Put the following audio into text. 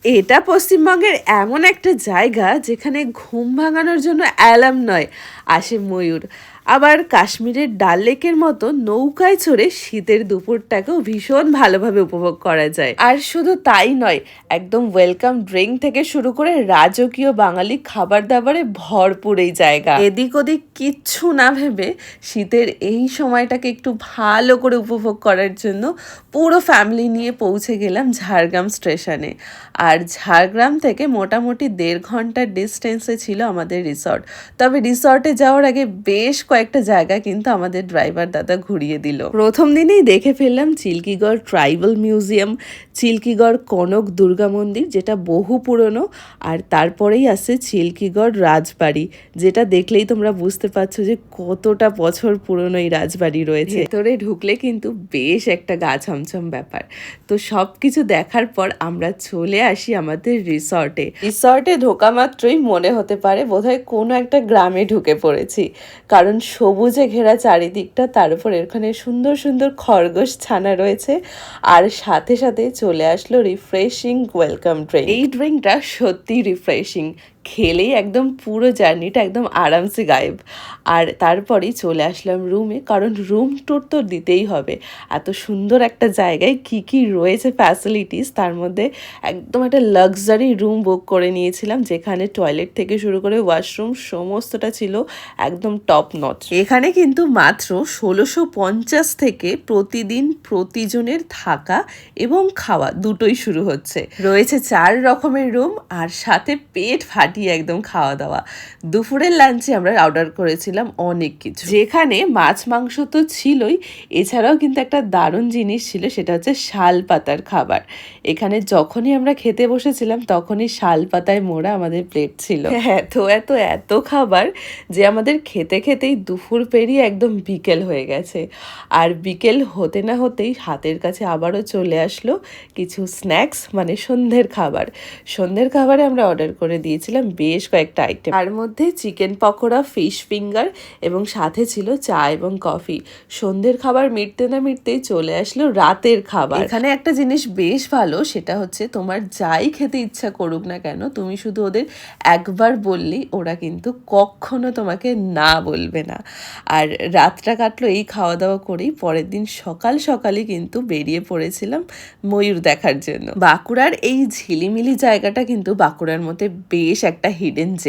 এটা পশ্চিমবঙ্গের এমন একটা জায়গা যেখানে ঘুম ভাঙানোর জন্য অ্যালার্ম নয়, আসে ময়ূর। আবার কাশ্মীরের ডাল লেকের মতো নৌকায় চড়ে শীতের দুপুরটাকেও ভীষণ ভালোভাবে উপভোগ করা যায়। আর শুধু তাই নয়, একদম ওয়েলকাম ড্রিঙ্ক থেকে শুরু করে রাজকীয় বাঙালি খাবার দাবারে ভরপুর এই জায়গা। এদিক ওদিক কিচ্ছু না ভেবে শীতের এই সময়টাকে একটু ভালো করে উপভোগ করার জন্য পুরো ফ্যামিলি নিয়ে পৌঁছে গেলাম ঝাড়গ্রাম স্টেশনে। আর ঝাড়গ্রাম থেকে মোটামুটি 1.5 ঘন্টার ডিস্টেন্সে ছিল আমাদের রিসর্ট। তবে রিসর্টে যাওয়ার আগে বেশ কয়েকটা জায়গা কিন্তু আমাদের ড্রাইভার দাদা ঘুরিয়ে দিল। প্রথম দিনেই দেখে ফেললাম চিল্কিগড় ট্রাইবাল মিউজিয়াম, চিল্কিগড় কনক দুর্গা মন্দির যেটা বহু পুরনো, আর তারপরেই আছে চিল্কিগড় রাজবাড়ি, যেটা দেখলেই তোমরা বুঝতে পারছো যে কতটা বছর পুরনো এই রাজবাড়ি রয়েছে। ভেতরে ঢুকলে কিন্তু বেশ একটা গা ছমছম ব্যাপার। তো সব কিছু দেখার পর আমরা চলে আসি আমাদের রিসর্টে। রিসর্টে ঢোকা মাত্রই মনে হতে পারে বোধহয় কোনো একটা গ্রামে ঢুকে পড়েছি, কারণ সবুজে ঘেরা চারিদিকটা, তার উপর এখানে সুন্দর সুন্দর খরগোশ ছানা রয়েছে, আর সাথে সাথে চলে আসলো রিফ্রেশিং ওয়েলকাম ড্রিঙ্ক। এই ড্রিঙ্কটা সত্যি রিফ্রেশিং, খেলেই একদম পুরো জার্নিটা একদম আরামসে গায়েব। আর তারপরেই চলে আসলাম রুমে, কারণ রুম ট্যুর তো দিতেই হবে। এত সুন্দর একটা জায়গায় কি কি রয়েছে ফ্যাসিলিটিস, তার মধ্যে একদম একটা লাক্সারি রুম বুক করে নিয়েছিলাম, যেখানে টয়লেট থেকে শুরু করে ওয়াশরুম সমস্তটা ছিল একদম টপ নচ। এখানে কিন্তু মাত্র 1650 থেকে প্রতিদিন প্রতিজনের থাকা এবং খাওয়া দুটোই শুরু হচ্ছে। রয়েছে 4 রকমের রুম, আর সাথে পেট ফাটিয়ে একদম খাওয়া দাওয়া। দুপুরের লাঞ্চে আমরা অর্ডার করেছিলাম অনেক কিছু, যেখানে মাছ মাংস তো ছিলই, এছাড়াও কিন্তু একটা দারুণ জিনিস ছিল, সেটা হচ্ছে শাল পাতার খাবার। এখানে যখনই আমরা খেতে বসেছিলাম তখনই শাল পাতায় মোড়া আমাদের প্লেট ছিল। এত এত এত খাবার যে আমাদের খেতে খেতেই দুপুর পেরিয়ে একদম বিকেল হয়ে গেছে। আর বিকেল হতে না হতেই হাতের কাছে আবারও চলে আসলো কিছু স্ন্যাক্স, মানে সন্ধ্যের খাবার। সন্ধ্যের খাবারে আমরা অর্ডার করে দিয়েছিলাম বেশ কয়েকটা আইটেম, তার মধ্যে চিকেন পকোড়া, ফিশ ফিঙ্গার এবং সাথে ছিল চা এবং কফি। সন্ধ্যের খাবার মিটতে না মিটতেই চলে আসলো রাতের খাবার। এখানে একটা জিনিস বেশ ভালো, সেটা হচ্ছে তোমার যাই খেতে ইচ্ছা করুক না কেন, তুমি শুধু ওদের একবার বললেই ওরা কিন্তু কখনো তোমাকে না বলবে না। আর রাতটা কাটলো এই খাওয়া দাওয়া করেই। পরের দিন সকাল সকালই কিন্তু বেরিয়ে পড়েছিলাম ময়ূর দেখার জন্য। বাঁকুড়ার এই ঝিলিমিলি জায়গাটা কিন্তু বাঁকুড়ার মধ্যে বেশ একটা হিডেন